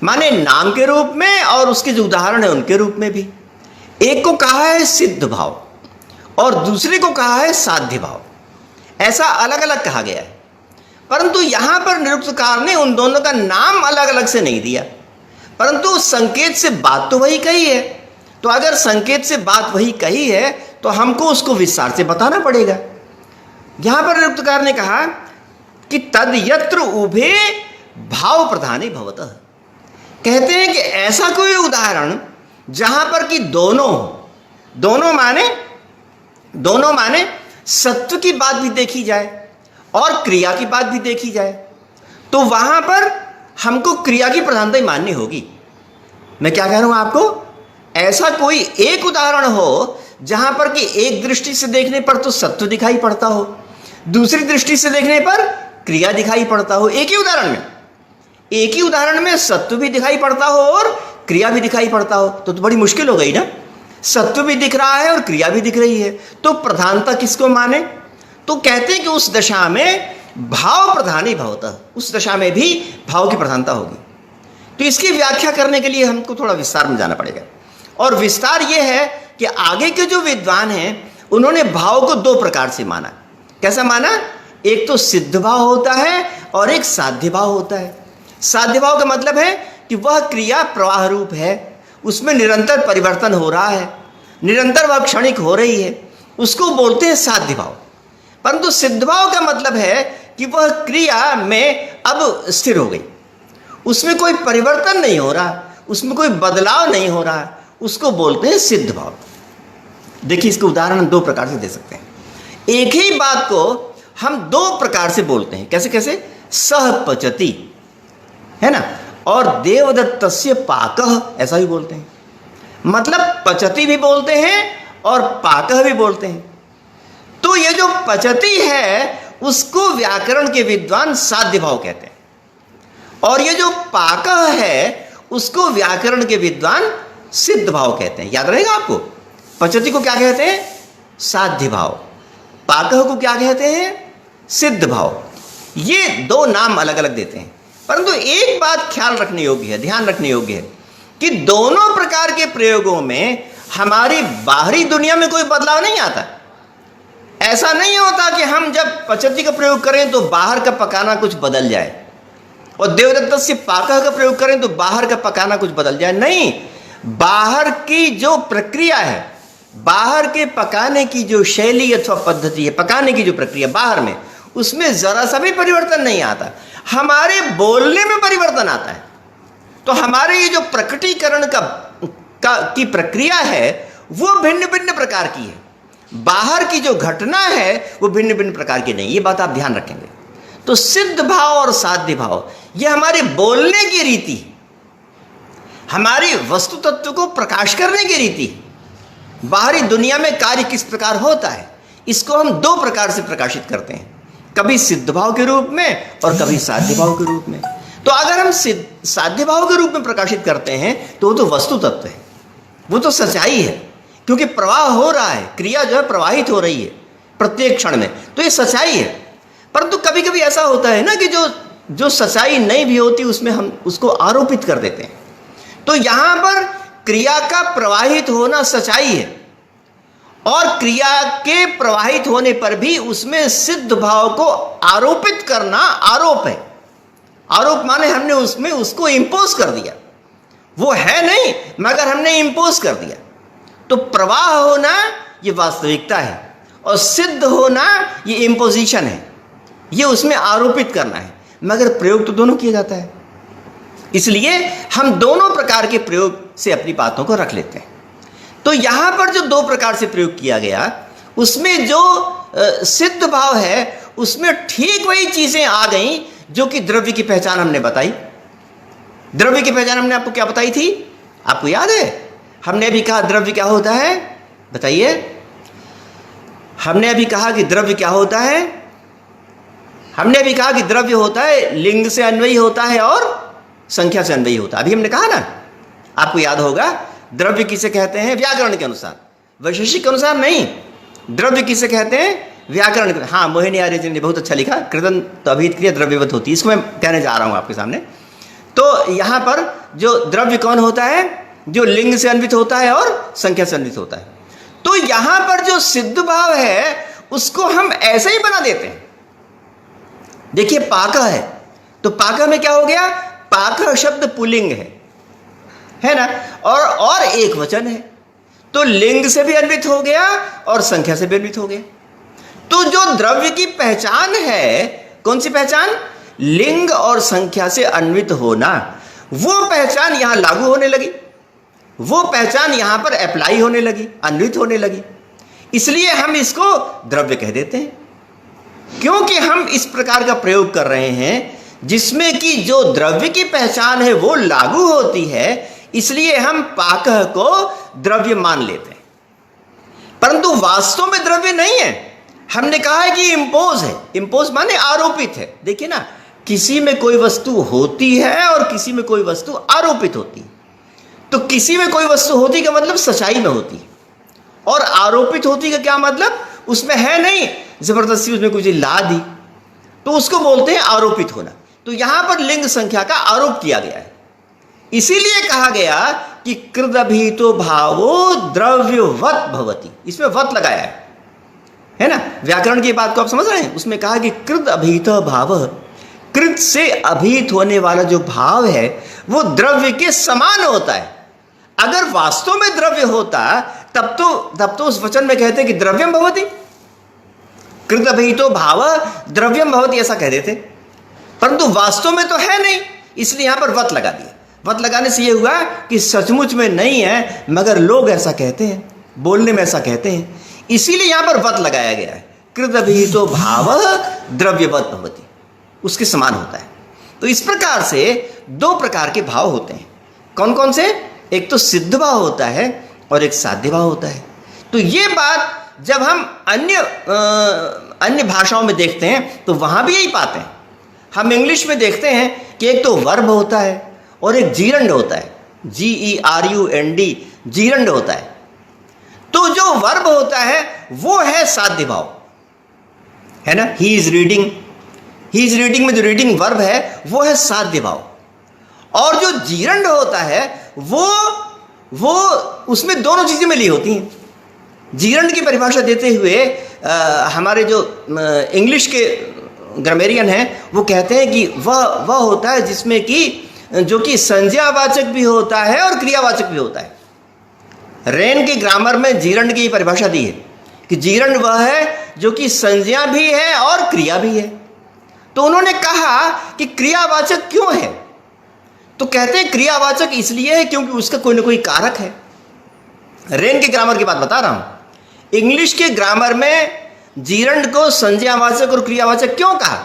S1: माने नाम के रूप में और उसके जो उदाहरण है उनके रूप में भी। एक को कहा है सिद्ध भाव और दूसरे को कहा है साध्य भाव, ऐसा अलग अलग कहा गया है। परंतु यहां पर निरुक्तकार ने उन दोनों का नाम अलग अलग से नहीं दिया, परंतु संकेत से बात तो वही कही है। तो अगर संकेत से बात वही कही है तो हमको उसको विस्तार से बताना पड़ेगा। यहां पर निरुक्तकार ने कहा कि तद यत्र उभे भाव प्रधाने भवतः, कहते हैं कि ऐसा कोई उदाहरण जहां पर कि दोनों माने सत्व की बात भी देखी जाए और क्रिया की बात भी देखी जाए, तो वहां पर हमको क्रिया की प्रधानता ही माननी होगी। मैं क्या कह रहा हूं आपको, ऐसा कोई एक उदाहरण हो जहां पर कि एक दृष्टि से देखने पर तो सत्व दिखाई पड़ता हो, दूसरी दृष्टि से देखने पर क्रिया दिखाई पड़ता हो। एक ही उदाहरण में सत्व भी दिखाई पड़ता हो और क्रिया भी दिखाई पड़ता हो, तो बड़ी मुश्किल हो गई ना। सत्व भी दिख रहा है और क्रिया भी दिख रही है, तो प्रधानता किसको माने? तो कहते हैं कि उस दशा में भाव प्रधानी भवतः, उस दशा में भी भाव की प्रधानता होगी। तो इसकी व्याख्या करने के लिए हमको थोड़ा विस्तार में जाना पड़ेगा, और विस्तार यह है कि आगे के जो विद्वान हैं उन्होंने भाव को दो प्रकार से माना। कैसा माना? एक तो सिद्ध भाव होता है और एक साध्य भाव होता है। साध्य भाव का मतलब है कि वह क्रिया प्रवाह रूप है, उसमें निरंतर परिवर्तन हो रहा है, निरंतर वह क्षणिक हो रही है, उसको बोलते हैं साध्य भाव। परंतु सिद्ध भाव का मतलब है कि वह क्रिया में अब स्थिर हो गई, उसमें कोई परिवर्तन नहीं हो रहा, उसमें कोई बदलाव नहीं हो रहा, उसको बोलते हैं सिद्ध भाव। देखिए, इसके उदाहरण दो प्रकार से दे सकते हैं। एक ही बात को हम दो प्रकार से बोलते हैं। कैसे कैसे? सह पचति, है ना, और देवदत्तस्य पाकः, ऐसा भी बोलते हैं। मतलब पचति भी बोलते हैं और पाकः भी बोलते हैं। तो ये जो पचति है उसको व्याकरण के विद्वान साध्य भाव कहते हैं, और ये जो पाकः है उसको व्याकरण के विद्वान सिद्ध भाव कहते हैं। याद रहेगा आपको, पचति को क्या कहते हैं? साध्य भाव। पाकः को क्या कहते हैं? सिद्ध भाव। ये दो नाम अलग अलग देते हैं, परंतु एक बात ख्याल रखने योग्य है, ध्यान रखने योग्य है कि दोनों प्रकार के प्रयोगों में हमारी बाहरी दुनिया में कोई बदलाव नहीं आता। ऐसा नहीं होता कि हम जब पचति का प्रयोग करें तो बाहर का पकाना कुछ बदल जाए, और देवदत्त से पाकः का प्रयोग करें तो बाहर का पकाना कुछ बदल जाए। नहीं, बाहर की जो प्रक्रिया है, बाहर के पकाने की जो शैली अथवा पद्धति है, पकाने की जो प्रक्रिया बाहर में, उसमें जरा सा भी परिवर्तन नहीं आता। हमारे बोलने में परिवर्तन आता है। तो हमारे ये जो प्रकटीकरण की प्रक्रिया है वो भिन्न भिन्न प्रकार की है, बाहर की जो घटना है वो भिन्न भिन्न प्रकार की नहीं। ये बात आप ध्यान रखेंगे। तो सिद्ध भाव और साध्य भाव ये हमारे बोलने की रीति, हमारी वस्तु तत्व को प्रकाश करने की रीति, बाहरी दुनिया में कार्य किस प्रकार होता है, इसको हम दो प्रकार से प्रकाशित करते हैं, कभी सिद्ध भाव के रूप में और कभी साध्य भाव के रूप में। तो अगर हम साध्य भाव के रूप में प्रकाशित करते हैं तो वो तो वस्तु तत्व है, वो तो सच्चाई है, क्योंकि प्रवाह हो रहा है, क्रिया जो है प्रवाहित हो रही है प्रत्येक क्षण में, तो ये सच्चाई है। परंतु कभी कभी ऐसा होता है ना कि जो सच्चाई नहीं भी होती उसमें हम उसको आरोपित कर देते हैं। तो यहां पर क्रिया का प्रवाहित होना सच्चाई है, और क्रिया के प्रवाहित होने पर भी उसमें सिद्ध भाव को आरोपित करना आरोप है। आरोप माने हमने उसमें उसको इंपोज कर दिया, वो है नहीं मगर हमने इंपोज कर दिया। तो प्रवाह होना ये वास्तविकता है, और सिद्ध होना ये इंपोजिशन है, ये उसमें आरोपित करना है, मगर प्रयोग तो दोनों किया जाता है। इसलिए हम दोनों प्रकार के प्रयोग से अपनी बातों को रख लेते हैं। तो यहां पर जो दो प्रकार से प्रयोग किया गया, उसमें जो सिद्ध भाव है उसमें ठीक वही चीजें आ गई जो कि द्रव्य की पहचान हमने बताई। द्रव्य की पहचान हमने आपको क्या बताई थी, आपको याद है? हमने अभी कहा द्रव्य क्या होता है, बताइए। हमने अभी कहा कि द्रव्य क्या होता है? हमने अभी कहा कि द्रव्य होता है लिंग से अन्वयी होता है और संख्या से अन्वयी होता है। अभी हमने कहा ना, आपको याद होगा। द्रव्य किसे कहते हैं? व्याकरण के अनुसार, वैशेषिक के अनुसार नहीं। द्रव्य किसे कहते हैं? व्याकरण के। हाँ, मोहिनी आर्य जी ने बहुत अच्छा लिखा, कृदंत अभिहित क्रिया द्रव्यवत होती है। इसको मैं कहने जा रहा हूं आपके सामने। तो यहां पर जो द्रव्य कौन होता है? जो लिंग से अन्वित होता है और संख्या से अन्वित होता है। तो यहां पर जो सिद्ध भाव है उसको हम ऐसे ही बना देते हैं। देखिए, पाकः है तो पाकः में क्या हो गया? पाकः शब्द पुल्लिंग है ना, और एक वचन है, तो लिंग से भी अन्वित हो गया और संख्या से भी अन्वित हो गया। तो जो द्रव्य की पहचान है, कौन सी पहचान? लिंग और संख्या से अन्वित होना, वो पहचान यहां लागू होने लगी, वो पहचान यहां पर अप्लाई होने लगी, अन्वित होने लगी। इसलिए हम इसको द्रव्य कह देते हैं, क्योंकि हम इस प्रकार का प्रयोग कर रहे हैं जिसमें कि जो द्रव्य की पहचान है वो लागू होती है। इसलिए हम पाकः को द्रव्य मान लेते हैं, परंतु वास्तव में द्रव्य नहीं है। हमने कहा है कि इंपोज है। इंपोज माने आरोपित है। देखिए ना, किसी में कोई वस्तु होती है और किसी में कोई वस्तु आरोपित होती है। तो किसी में कोई वस्तु होती का मतलब सच्चाई में होती है, और आरोपित होती का क्या मतलब? उसमें है नहीं, जबरदस्ती उसमें कुछ ला दी, तो उसको बोलते हैं आरोपित होना। तो यहां पर लिंग संख्या का आरोप किया गया है। इसीलिए कहा गया कि कृदभीतो भावो द्रव्यवत भवति। इसमें वत लगाया है ना। व्याकरण की बात को आप समझ रहे हैं। उसमें कहा कि कृद अभीत भाव, कृत से अभीत होने वाला जो भाव है वो द्रव्य के समान होता है। अगर वास्तव में द्रव्य होता तब तो उस वचन में कहते कि द्रव्यम भवति, कृत अभीतो भाव द्रव्यम भवति, ऐसा कह देते, परंतु वास्तव में तो है नहीं। इसलिए यहां पर वत लगा दिया। वत लगाने से यह हुआ कि सचमुच में नहीं है, मगर लोग ऐसा कहते हैं, बोलने में ऐसा कहते हैं, इसीलिए यहां पर वत लगाया गया है। कृदभीतो भाव द्रव्यवत भवति, उसके समान होता है। तो इस प्रकार से दो प्रकार के भाव होते हैं। कौन कौन से? एक तो सिद्ध भाव होता है और एक साध्य भाव होता है। तो ये बात जब हम अन्य भाषाओं में देखते हैं तो वहां भी यही पाते हैं। हम इंग्लिश में देखते हैं कि एक तो वर्ब होता है और एक जीरंड होता है, GERUND, जीरंड होता है। तो जो वर्ब होता है वो है साध्य भाव, है ना। ही इज रीडिंग में जो रीडिंग वर्ब है वो है साध्य भाव। और जो जीरंड होता है वो उसमें दोनों चीजें मिली होती हैं। जीरंड की परिभाषा देते हुए हमारे जो इंग्लिश के ग्रामेरियन हैं वो कहते हैं कि वह होता है जिसमें कि जो कि संज्ञावाचक भी होता है और क्रियावाचक भी होता है। रेन के ग्रामर में जीरंड की परिभाषा दी है कि जीरंड वह है जो कि संज्ञा भी है और क्रिया भी है। तो उन्होंने कहा कि क्रियावाचक क्यों है, तो कहते हैं क्रियावाचक इसलिए है क्योंकि उसका कोई ना कोई कारक है। रेन के ग्रामर की बात बता रहा हूं। इंग्लिश के ग्रामर में जीरंड को संज्ञावाचक और क्रियावाचक क्यों कहा?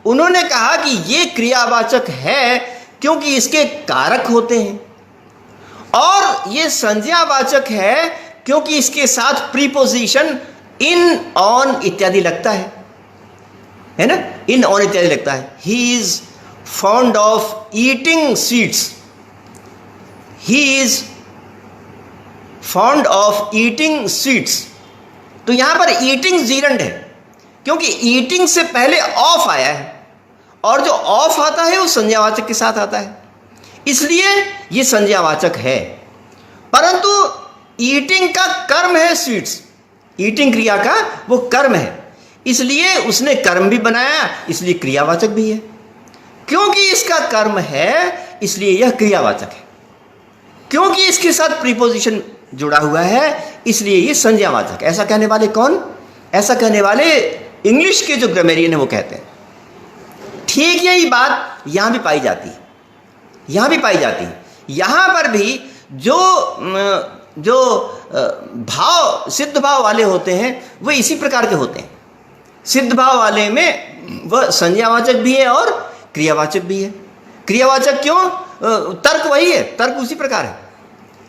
S1: उन्होंने कहा कि ये क्रियावाचक है क्योंकि इसके कारक होते हैं, और ये संज्ञावाचक है क्योंकि इसके साथ प्रीपोजिशन इन, ऑन इत्यादि लगता है ना। इन, ऑन इत्यादि लगता है। He is fond of eating sweets, he is fond of eating sweets. तो यहां पर ईटिंग जीरंड है क्योंकि ईटिंग से पहले ऑफ आया है, और जो ऑफ आता है वो संज्ञावाचक के साथ आता है, इसलिए ये संज्ञावाचक है। परंतु ईटिंग का कर्म है स्वीट्स, ईटिंग क्रिया का वो कर्म है, इसलिए उसने कर्म भी बनाया, इसलिए क्रियावाचक भी है। क्योंकि इसका कर्म है इसलिए यह क्रियावाचक है, क्योंकि इसके साथ प्रीपोजिशन जुड़ा हुआ है इसलिए ये संज्ञावाचक। ऐसा कहने वाले कौन? ऐसा कहने वाले इंग्लिश के जो ग्रामेरियन है वो कहते हैं। ठीक यही बात यहां भी पाई जाती है, यहां भी पाई जाती है। यहां पर भी जो भाव सिद्ध भाव वाले होते हैं वो इसी प्रकार के होते हैं। सिद्ध भाव वाले में वह संज्ञावाचक भी है और क्रियावाचक भी है। क्रियावाचक क्यों? तर्क वही है, तर्क उसी प्रकार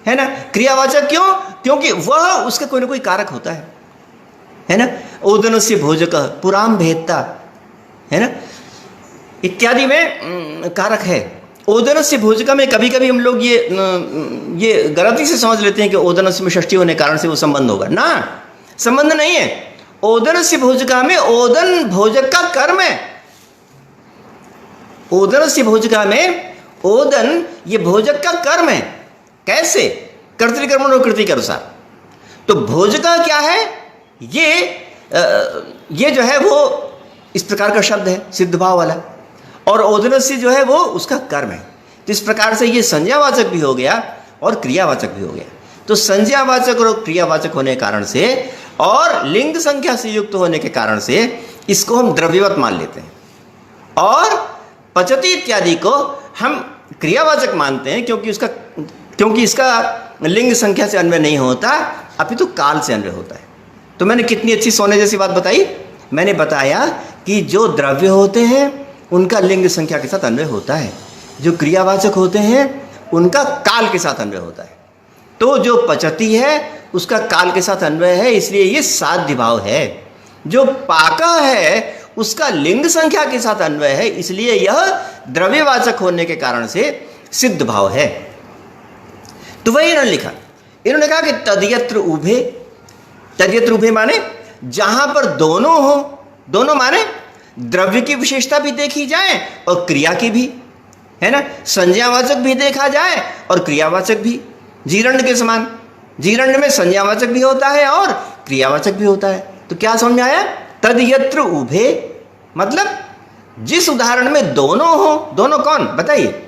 S1: है ना। क्रियावाचक क्यों? क्योंकि वह उसका कोई ना कोई कारक होता है ना। ओदनस्य भोजक पुराम भेदता, है ना, इत्यादि में कारक है। ओदनस्य भोजका में कभी कभी हम लोग ये गलती से समझ लेते हैं कि ओदनस्य में षष्ठी होने के कारण से वो संबंध होगा ना, संबंध नहीं है। ओदनस्य भोजका में ओदन भोजक का कर्म है। ओदनस्य भोजका में ओदन ये भोजक का कर्म है। कैसे? कर्तृकर्म और कृति के अनुसार। तो भोजका क्या है? ये जो है वो इस प्रकार का शब्द है सिद्ध भाव वाला, और ओदनस्य जो है वो उसका कर्म है। तो इस प्रकार से ये संज्ञावाचक भी हो गया और क्रियावाचक भी हो गया। तो संज्ञावाचक और क्रियावाचक होने के कारण से और लिंग संख्या से युक्त होने के कारण से इसको हम द्रव्यवत मान लेते हैं, और पचति इत्यादि को हम क्रियावाचक मानते हैं क्योंकि इसका लिंग संख्या से अन्वय नहीं होता, अपितु काल से अन्वय होता है। तो मैंने कितनी अच्छी सोने जैसी बात बताई। मैंने बताया कि जो द्रव्य होते हैं उनका लिंग संख्या के साथ अन्वय होता है, जो क्रियावाचक होते हैं उनका काल के साथ अन्वय होता है। तो जो पचति है उसका काल के साथ अन्वय है, इसलिए ये साध्य भाव है। जो पाका है उसका लिंग संख्या के साथ अन्वय है, इसलिए यह द्रव्यवाचक होने के कारण से सिद्ध भाव है। तो वही इन्होंने लिखा, इन्होंने कहा कि तद्यत्र उभे, तद्यत्र उभे माने जहां पर दोनों हो, दोनों माने द्रव्य की विशेषता भी देखी जाए और क्रिया की भी, है ना, संज्ञावाचक भी देखा जाए और क्रियावाचक भी, जीरंड के समान। जीरंड में संज्ञावाचक भी होता है और क्रियावाचक भी होता है। तो क्या समझ में आया? तद्यत्र उभे मतलब जिस उदाहरण में दोनों हो, दोनों कौन बताइए?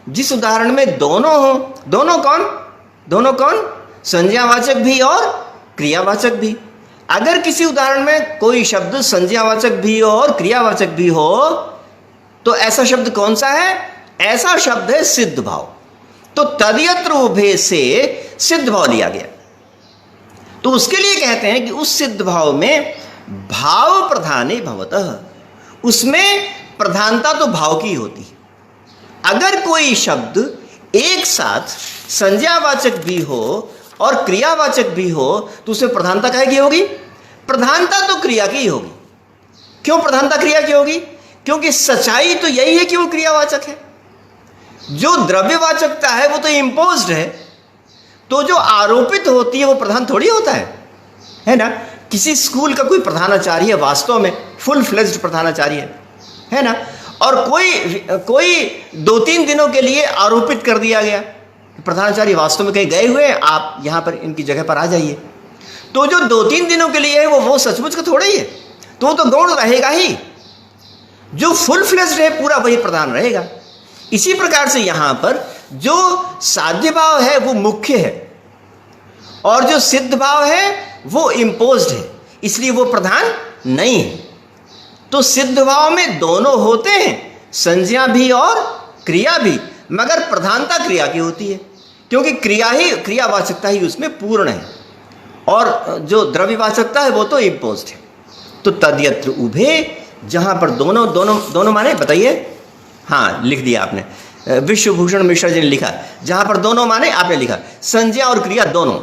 S1: जिस उदाहरण में दोनों हो, दोनों कौन? दोनों कौन? संज्ञावाचक भी और क्रियावाचक भी। अगर किसी उदाहरण में कोई शब्द संज्ञावाचक भी हो और क्रियावाचक भी हो तो ऐसा शब्द कौन सा है? ऐसा शब्द है सिद्ध भाव। तो तद्यत्र उभे से सिद्ध भाव लिया गया। तो उसके लिए कहते हैं कि उस सिद्ध भाव में भाव प्रधाने भवतः, उसमें प्रधानता तो भाव की होती है। अगर कोई शब्द एक साथ संज्ञावाचक भी हो और क्रियावाचक भी हो तो उसमें प्रधानता काहे की होगी? प्रधानता तो क्रिया की ही होगी। क्यों प्रधानता क्रिया की होगी? क्योंकि सच्चाई तो यही है कि वो क्रियावाचक है। जो द्रव्यवाचकता है वो तो इम्पोज्ड है, तो जो आरोपित होती है वो प्रधान थोड़ी होता है ना। किसी स्कूल का कोई प्रधानाचार्य है, वास्तव में फुल फ्लेज्ड प्रधानाचार्य है ना, और कोई 2-3 दिनों के लिए आरोपित कर दिया गया, प्रधानाचार्य वास्तव में कहीं गए हुए हैं, आप यहाँ पर इनकी जगह पर आ जाइए, तो जो 2-3 दिनों के लिए है वो सचमुच का थोड़ा ही है, तो वो तो गौण रहेगा ही। जो फुल फ्लेज्ड है पूरा वही प्रधान रहेगा। इसी प्रकार से यहाँ पर जो साध्य भाव है वो मुख्य है और जो सिद्ध भाव है वो इम्पोज्ड है, इसलिए वो प्रधान नहीं है। तो सिद्ध भाव में दोनों होते हैं, संज्ञा भी और क्रिया भी, मगर प्रधानता क्रिया की होती है, क्योंकि क्रियावाचकता ही उसमें पूर्ण है और जो द्रव्यवाचकता है वो तो इम्पोज्ड है। तो तद्यत्र उभे, जहां पर दोनों माने बताइए। हाँ, लिख दिया आपने, विश्वभूषण मिश्रा जी ने लिखा, जहां पर दोनों माने आपने लिखा, संज्ञा और क्रिया दोनों,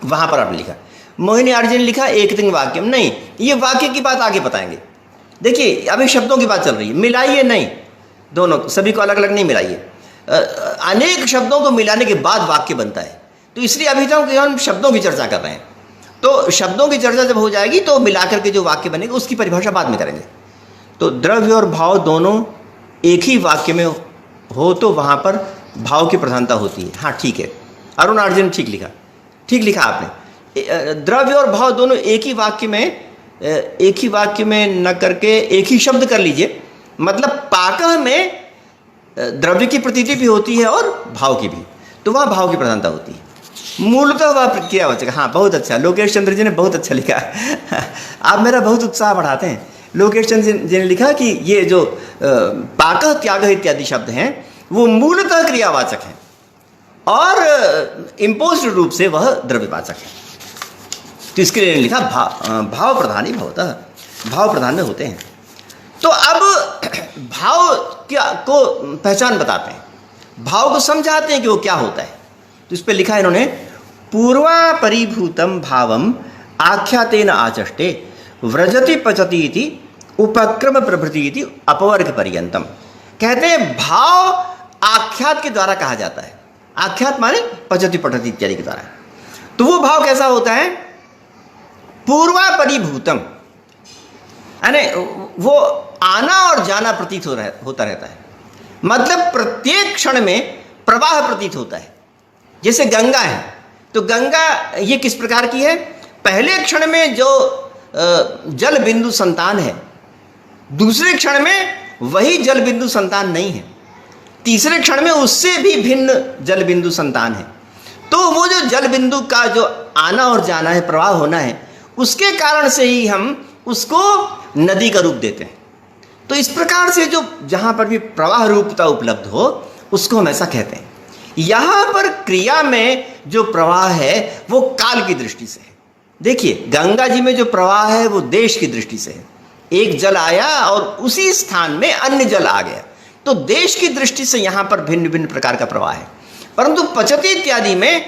S1: वहां पर आपने लिखा। मोहिनी आर्य जी ने लिखा एक तिंग वाक्यम, नहीं, ये वाक्य की बात आगे बताएंगे। देखिए अभी शब्दों की बात चल रही है, मिलाइए नहीं, दोनों सभी को अलग अलग नहीं मिलाइए। अनेक शब्दों को मिलाने के बाद वाक्य बनता है, तो इसलिए अभी तो हम शब्दों की चर्चा कर रहे हैं। तो शब्दों की चर्चा जब हो जाएगी तो मिलाकर के जो वाक्य बनेगा उसकी परिभाषा बाद में करेंगे। तो द्रव्य और भाव दोनों एक ही वाक्य में हो तो वहाँ पर भाव की प्रधानता होती है। हाँ ठीक है, अरुण आर्य ने ठीक लिखा आपने। द्रव्य और भाव दोनों एक ही वाक्य में न करके एक ही शब्द कर लीजिए, मतलब पाकः में द्रव्य की प्रतीति भी होती है और भाव की भी, तो वहाँ भाव की प्रधानता होती है। मूलतः वह क्रियावाचक। हाँ बहुत अच्छा, लोकेश चंद्र जी ने बहुत अच्छा लिखा। आप मेरा बहुत उत्साह बढ़ाते हैं। लोकेश चंद्र जी ने लिखा कि ये जो पाकः त्यागः इत्यादि शब्द हैं वो मूलतः क्रियावाचक हैं और इम्पोज्ड रूप से वह द्रव्यवाचक है। तो इसके लिए लिखा भाव प्रधान ही भवतः, भाव प्रधान में होते हैं। तो अब भाव को पहचान बताते हैं, भाव को समझाते हैं कि वो क्या होता है। तो इस पर लिखा है इन्होंने, पूर्वा परिभूतम भावम आख्यातेन आचष्टे व्रजति पचति इति उपक्रम प्रभृति इति अपवर्ग पर्यंतम। कहते हैं भाव आख्यात के द्वारा कहा जाता है। आख्यात माने पचति पठति इत्यादि के द्वारा। तो वो भाव कैसा होता है? पूर्वा परिभूतम, यानी वो आना और जाना प्रतीत होता रहता है, मतलब प्रत्येक क्षण में प्रवाह प्रतीत होता है। जैसे गंगा है, तो गंगा ये किस प्रकार की है? पहले क्षण में जो जल बिंदु संतान है, दूसरे क्षण में वही जल बिंदु संतान नहीं है, तीसरे क्षण में उससे भी भिन्न जल बिंदु संतान है। तो वो जो जल बिंदु का जो आना और जाना है, प्रवाह होना है, उसके कारण से ही हम उसको नदी का रूप देते हैं। तो इस प्रकार से जो जहाँ पर भी प्रवाह रूपता उपलब्ध हो उसको हम ऐसा कहते हैं। यहाँ पर क्रिया में जो प्रवाह है वो काल की दृष्टि से है। देखिए गंगा जी में जो प्रवाह है वो देश की दृष्टि से है। एक जल आया और उसी स्थान में अन्य जल आ गया, तो देश की दृष्टि से यहाँ पर भिन्न भिन्न प्रकार का प्रवाह है। परंतु पचति इत्यादि में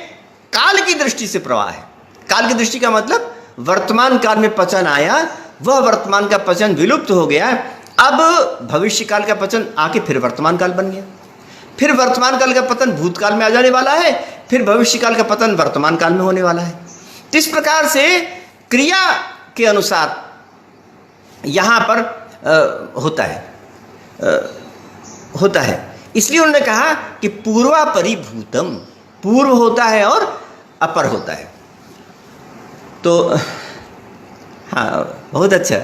S1: काल की दृष्टि से प्रवाह है। काल की दृष्टि का मतलब वर्तमान काल में पचन आया, वह वर्तमान का पचन विलुप्त हो गया, अब भविष्य काल का पचन आके फिर वर्तमान काल बन गया, फिर वर्तमान काल का पतन भूतकाल में आ जाने वाला है, फिर भविष्य काल का पतन वर्तमान काल में होने वाला है। तो इस प्रकार से क्रिया के अनुसार यहाँ पर होता है। इसलिए उन्होंने कहा कि पूर्वा परिभूतम, पूर्व होता है और अपर होता है। तो हाँ बहुत अच्छा,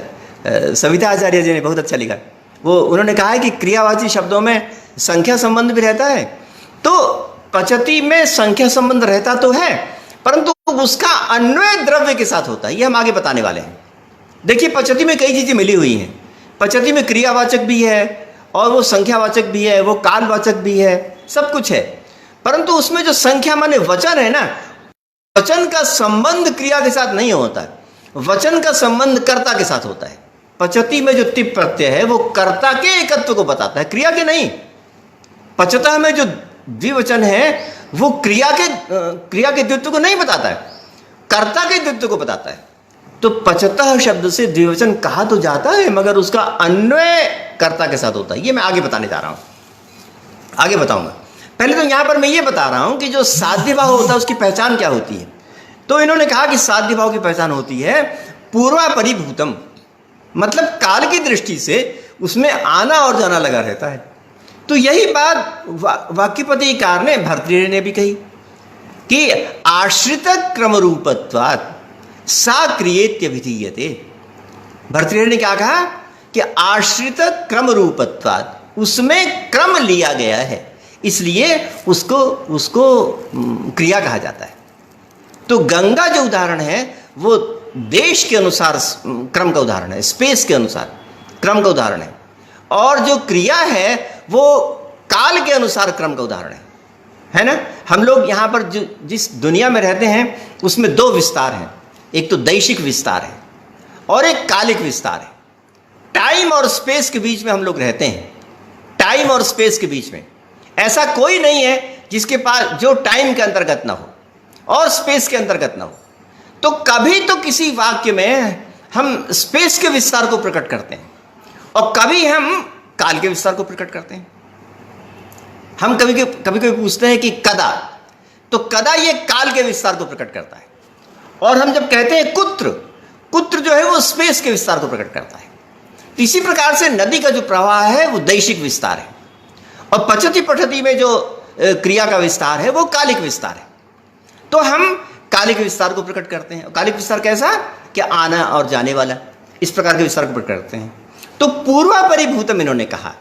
S1: सविता आचार्य जी ने बहुत अच्छा लिखा। वो उन्होंने कहा है कि क्रियावाची शब्दों में संख्या संबंध भी रहता है। तो पचति में संख्या संबंध रहता तो है, परंतु उसका अन्वय द्रव्य के साथ होता है, ये हम आगे बताने वाले हैं। देखिए पचति में कई चीजें मिली हुई हैं। पचति में क्रियावाचक भी है और वो संख्यावाचक भी है, वो कालवाचक भी है, सब कुछ है। परंतु उसमें जो संख्या माने वचन है ना, वचन का संबंध क्रिया के साथ नहीं होता है, वचन का संबंध कर्ता के साथ होता है। पचति में जो तिप प्रत्यय है वो कर्ता के एकत्व को बताता है, क्रिया के नहीं। पचतः में जो द्विवचन है वो क्रिया के द्वित्व को नहीं बताता है, कर्ता के द्वित्व को बताता है। तो पचतः शब्द से द्विवचन कहा तो जाता है, मगर उसका अन्वय कर्ता के साथ होता है। ये मैं आगे बताने जा रहा हूं, आगे बताऊंगा। पहले तो यहां पर मैं ये बता रहा हूं कि जो साध्य भाव होता है उसकी पहचान क्या होती है। तो इन्होंने कहा कि साध्य भाव की पहचान होती है पूर्वापरिभूतम, मतलब काल की दृष्टि से उसमें आना और जाना लगा रहता है। तो यही बात वाक्यपतिकार ने, भर्तृहरि ने भी कही कि आश्रित क्रम रूपत्वात् सा क्रियेत्य विधीयते। भर्तृहरि ने क्या कहा कि आश्रित क्रम रूपत्वात्, उसमें क्रम लिया गया है, इसलिए उसको क्रिया कहा जाता है। तो गंगा जो उदाहरण है वो देश के अनुसार क्रम का उदाहरण है, स्पेस के अनुसार क्रम का उदाहरण है, और जो क्रिया है वो काल के अनुसार क्रम का उदाहरण है ना। हम लोग यहाँ पर जिस दुनिया में रहते हैं उसमें दो विस्तार हैं, एक तो दैशिक विस्तार है और एक कालिक विस्तार है। टाइम और स्पेस के बीच में हम लोग रहते हैं, टाइम और स्पेस के बीच में ऐसा कोई नहीं है जिसके पास जो टाइम के अंतर्गत ना हो और स्पेस के अंतर्गत ना हो। तो कभी तो किसी वाक्य में हम स्पेस के विस्तार को प्रकट करते हैं और कभी हम काल के विस्तार को प्रकट करते हैं। हम कभी पूछते हैं कि कदा, तो कदा ये काल के विस्तार को प्रकट करता है, और हम जब कहते हैं कुत्र, कुत्र जो है वो स्पेस के विस्तार को प्रकट करता है। इसी प्रकार से नदी का जो प्रवाह है वो दैशिक विस्तार है, और पचति पठति में जो क्रिया का विस्तार है वो कालिक विस्तार है। तो हम कालिक विस्तार को प्रकट करते हैं। कालिक विस्तार कैसा कि आना और जाने वाला, इस प्रकार के विस्तार को प्रकट करते हैं। तो पूर्वापरिभूतम इन्होंने कहा,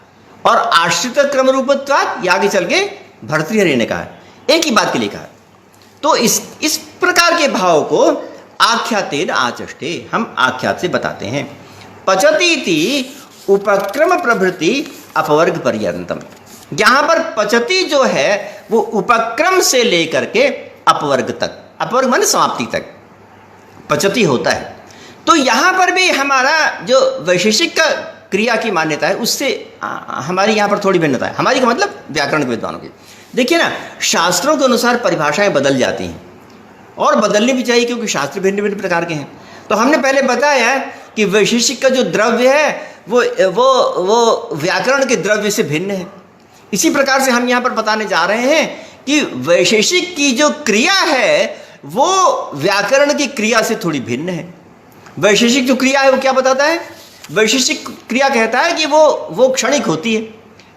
S1: और आश्रित क्रम रूपत्वात् ये आगे चल के भर्तृहरि ने कहा, एक ही बात के लिए कहा। तो इस प्रकार के भाव को आख्यातेन आचष्टे, हम आख्यात से बताते हैं। पचतीति उपक्रम प्रभृति अपवर्ग पर्यंतम, यहां पर पचती जो है वो उपक्रम से लेकर के अपवर्ग तक, अपवर्ग माने समाप्ति तक पचती होता है। तो यहां पर भी हमारा जो वैशेषिक का क्रिया की मान्यता है उससे हमारी यहां पर थोड़ी भिन्नता है। हमारी का मतलब व्याकरण के विद्वानों की। देखिए ना, शास्त्रों के अनुसार परिभाषाएं बदल जाती हैं, और बदलनी भी चाहिए क्योंकि शास्त्र भिन्न भिन्न प्रकार के हैं। तो हमने पहले बताया कि वैशेषिक का जो द्रव्य है वो व्याकरण के द्रव्य से भिन्न है। इसी प्रकार से हम यहाँ पर बताने जा रहे हैं कि वैशेषिक की जो क्रिया है वो व्याकरण की क्रिया से थोड़ी भिन्न है। वैशेषिक जो क्रिया है वो क्या बताता है? वैशेषिक क्रिया कहता है कि वो क्षणिक होती है।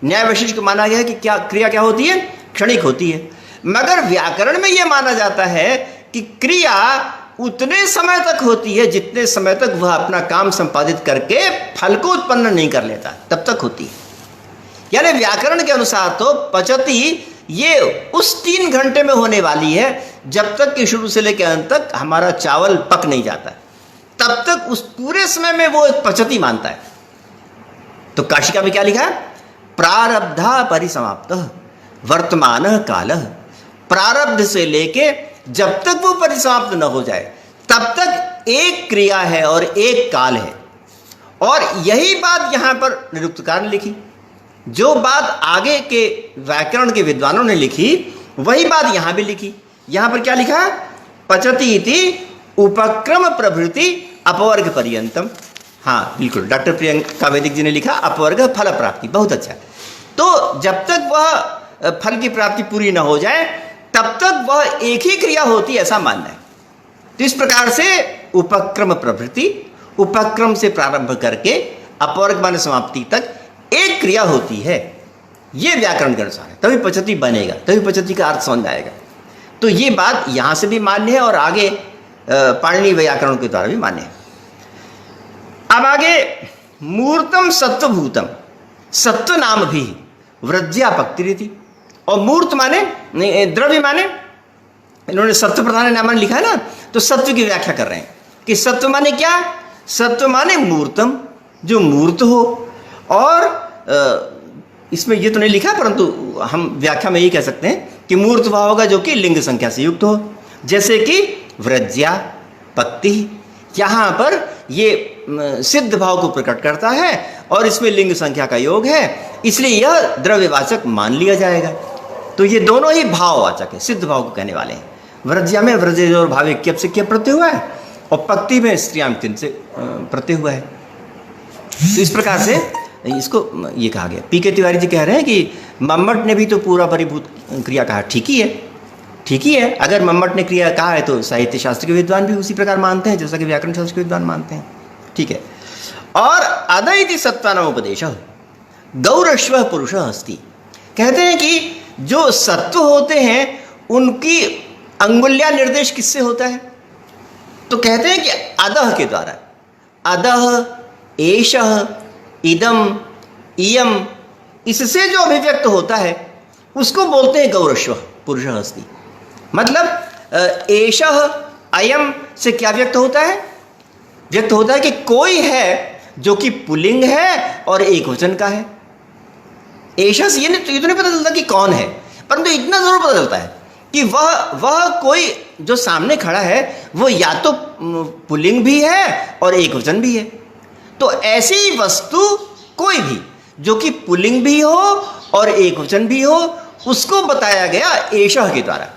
S1: न्याय वैशेषिक माना गया है कि क्रिया क्या होती है? क्षणिक होती है। मगर व्याकरण में यह माना जाता है कि क्रिया उतने समय तक होती है जितने समय तक वह अपना काम संपादित करके फल को उत्पन्न नहीं कर लेता, तब तक होती है। यानी व्याकरण के अनुसार तो पचती ये उस 3 घंटे में होने वाली है जब तक कि शुरू से लेकर अंत तक हमारा चावल पक नहीं जाता, तब तक उस पूरे समय में वो एक पचती मानता है। तो काशिका में क्या लिखा है? प्रारब्धा परिसमाप्त वर्तमान काल, प्रारब्ध से लेके जब तक वो परिसमाप्त न हो जाए तब तक एक क्रिया है और एक काल है। और यही बात यहां पर निरुक्तकार ने लिखी। जो बात आगे के व्याकरण के विद्वानों ने लिखी वही बात यहां भी लिखी। यहां पर क्या लिखा? पचती इति उपक्रम प्रभृति अपवर्ग पर्यंतम। हाँ बिल्कुल, डॉक्टर प्रियंका वैदिक जी ने लिखा अपवर्ग फल प्राप्ति, बहुत अच्छा। तो जब तक वह फल की प्राप्ति पूरी न हो जाए तब तक वह एक ही क्रिया होती है, ऐसा मानना है। तो इस प्रकार से उपक्रम प्रभृति, उपक्रम से प्रारंभ करके अपवर्ग माने समाप्ति तक एक क्रिया होती है। यह व्याकरण के अनुसार है, तभी पचती बनेगा, तभी पचती का अर्थ समझ आएगा। तो ये बात यहां से भी मान्य है और आगे पाणिनि व्याकरण के द्वारा भी मान्य है। अब आगे मूर्तम सत्वभूतम, सत्व नाम भी वृद्ध्या पक्तिरिति। और मूर्त माने द्रव्य माने, इन्होंने सत्व प्रधान नाम लिखा है ना, तो सत्व की व्याख्या कर रहे हैं कि सत्व माने क्या? सत्व माने मूर्तम, जो मूर्त हो। और इसमें ये तो नहीं लिखा, परंतु हम व्याख्या में ये कह सकते हैं कि मूर्त भाव होगा जो कि लिंग संख्या से युक्त हो, जैसे कि वृज्या पक्ति। यहाँ पर ये सिद्ध भाव को प्रकट करता है और इसमें लिंग संख्या का योग है, इसलिए यह द्रव्यवाचक मान लिया जाएगा। तो ये दोनों ही भाववाचक है, सिद्ध भाव को कहने वाले हैं। वृज्या में वृजयोर भाव क्यप से क्यप प्रत्यय हुआ है, और पक्ति में स्त्रियाम तिन से प्रत्यय हुआ है। तो इस प्रकार से इसको ये कहा गया। पी.के. तिवारी जी कह रहे हैं कि मम्मट ने भी तो पूरा परिभूत क्रिया कहा। ठीक ही है, ठीक ही है। अगर मम्मट ने क्रिया कहा है तो साहित्य शास्त्र के विद्वान भी उसी प्रकार मानते हैं जैसा कि व्याकरण शास्त्र के विद्वान मानते हैं। ठीक है। और अद इति सत्त्वानाम उपदेश गौरश्व पुरुष अस्ति, कहते हैं कि जो सत्व होते हैं उनकी अंगुल्या निर्देश किससे होता है? तो कहते हैं कि अदह के द्वारा। अदह, एषः, इदम, इयम, इससे जो अभिव्यक्त होता है उसको बोलते हैं गौरश्व पुरुष अस्ति। मतलब एषः, अयम से क्या व्यक्त होता है? व्यक्त होता है कि कोई है जो कि पुल्लिंग है और एक वचन का है। एषः से ये तो नहीं पता चलता कि कौन है, परंतु इतना जरूर पता चलता है कि वह कोई जो सामने खड़ा है वो या तो पुल्लिंग भी है और एक वचन भी है। तो ऐसी वस्तु कोई भी जो कि पुल्लिंग भी हो और एक वचन भी हो उसको बताया गया एषः के द्वारा।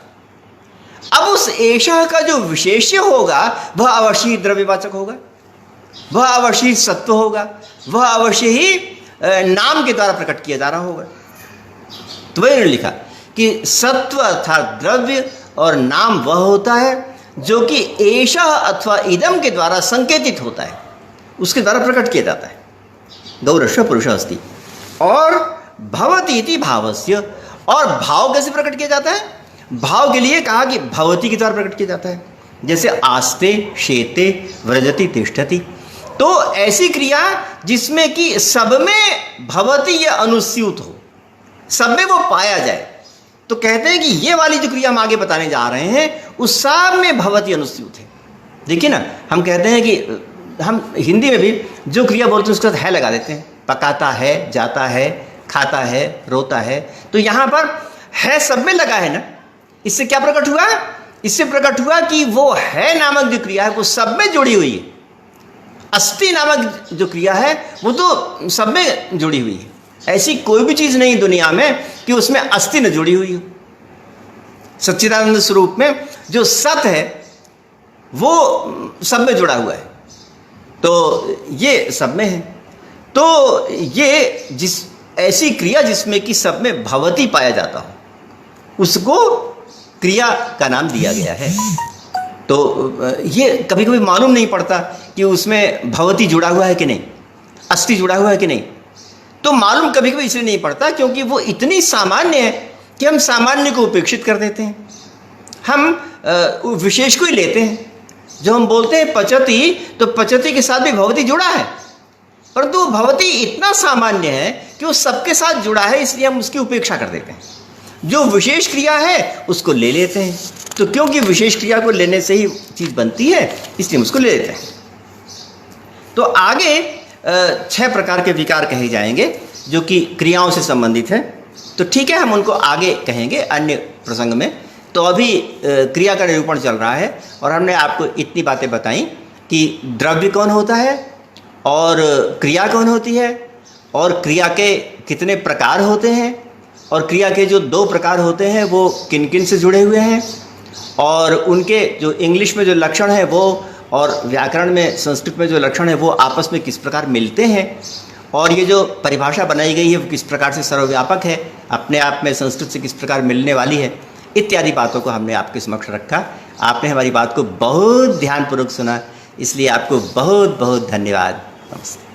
S1: अब उस एषः का जो विशेष्य होगा वह अवश्य ही द्रव्यवाचक होगा, वह अवश्य ही सत्व होगा, वह अवश्य ही नाम के द्वारा प्रकट किया जा रहा होगा। तो वही लिखा कि सत्व अर्थात द्रव्य और नाम वह होता है जो कि एषः अथवा इदम के द्वारा संकेतित होता है, उसके द्वारा प्रकट किया जाता है। गौरश्व पुरुष अस्ति। और भवति इति भावस्य, और भाव कैसे प्रकट किया जाता है? भाव के लिए कहा कि भवति के द्वारा प्रकट किया जाता है, जैसे आस्ते, शेते, व्रजति, तिष्ठति। तो ऐसी क्रिया जिसमें कि सब में भवति ये अनुस्यूत हो, सब में वो पाया जाए। तो कहते हैं कि ये वाली जो क्रिया हम आगे बताने जा रहे हैं उस सब में भवति अनुस्यूत है। देखिए ना, हम कहते हैं कि हम हिंदी में भी जो क्रिया बोलते हैं उसके साथ है लगा देते हैं। पकाता है, जाता है, खाता है, रोता है। तो यहाँ पर है सब में लगा है ना। इससे क्या प्रकट हुआ? इससे प्रकट हुआ कि वो है नामक जो क्रिया है वो सब में जुड़ी हुई है। अस्ति नामक जो क्रिया है वो तो सब में जुड़ी हुई है। ऐसी कोई भी चीज़ नहीं दुनिया में कि उसमें अस्ति न जुड़ी हुई हो। सच्चिदानंद स्वरूप में जो सत है वो सब में जुड़ा हुआ है, तो ये सब में है। तो ये जिस ऐसी क्रिया जिसमें कि सब में भवति पाया जाता हो उसको क्रिया का नाम दिया गया है। तो ये कभी कभी मालूम नहीं पड़ता कि उसमें भवति जुड़ा हुआ है कि नहीं, अस्ति जुड़ा हुआ है कि नहीं। तो मालूम कभी कभी इसलिए नहीं पड़ता क्योंकि वो इतनी सामान्य है कि हम सामान्य को उपेक्षित कर देते हैं, हम विशेष को ही लेते हैं। जो हम बोलते हैं पचति, तो पचति के साथ भी भवति जुड़ा है, परंतु भवति इतना सामान्य है कि वो सबके साथ जुड़ा है, इसलिए हम उसकी उपेक्षा कर देते हैं। जो विशेष क्रिया है उसको ले लेते हैं। तो क्योंकि विशेष क्रिया को लेने से ही चीज़ बनती है इसलिए हम उसको ले लेते हैं। तो आगे 6 प्रकार के विकार कहे जाएंगे जो कि क्रियाओं से संबंधित है। तो ठीक है, हम उनको आगे कहेंगे अन्य प्रसंग में। तो अभी क्रिया का निरूपण चल रहा है और हमने आपको इतनी बातें बताई कि द्रव्य कौन होता है और क्रिया कौन होती है और क्रिया के कितने प्रकार होते हैं और क्रिया के जो 2 प्रकार होते हैं वो किन किन से जुड़े हुए हैं और उनके जो इंग्लिश में जो लक्षण है वो और व्याकरण में संस्कृत में जो लक्षण है वो आपस में किस प्रकार मिलते हैं और ये जो परिभाषा बनाई गई है वो किस प्रकार से सर्वव्यापक है, अपने आप में संस्कृत से किस प्रकार मिलने वाली है, इत्यादि बातों को हमने आपके समक्ष रखा। आपने हमारी बात को बहुत ध्यानपूर्वक सुना, इसलिए आपको बहुत बहुत धन्यवाद। नमस्ते।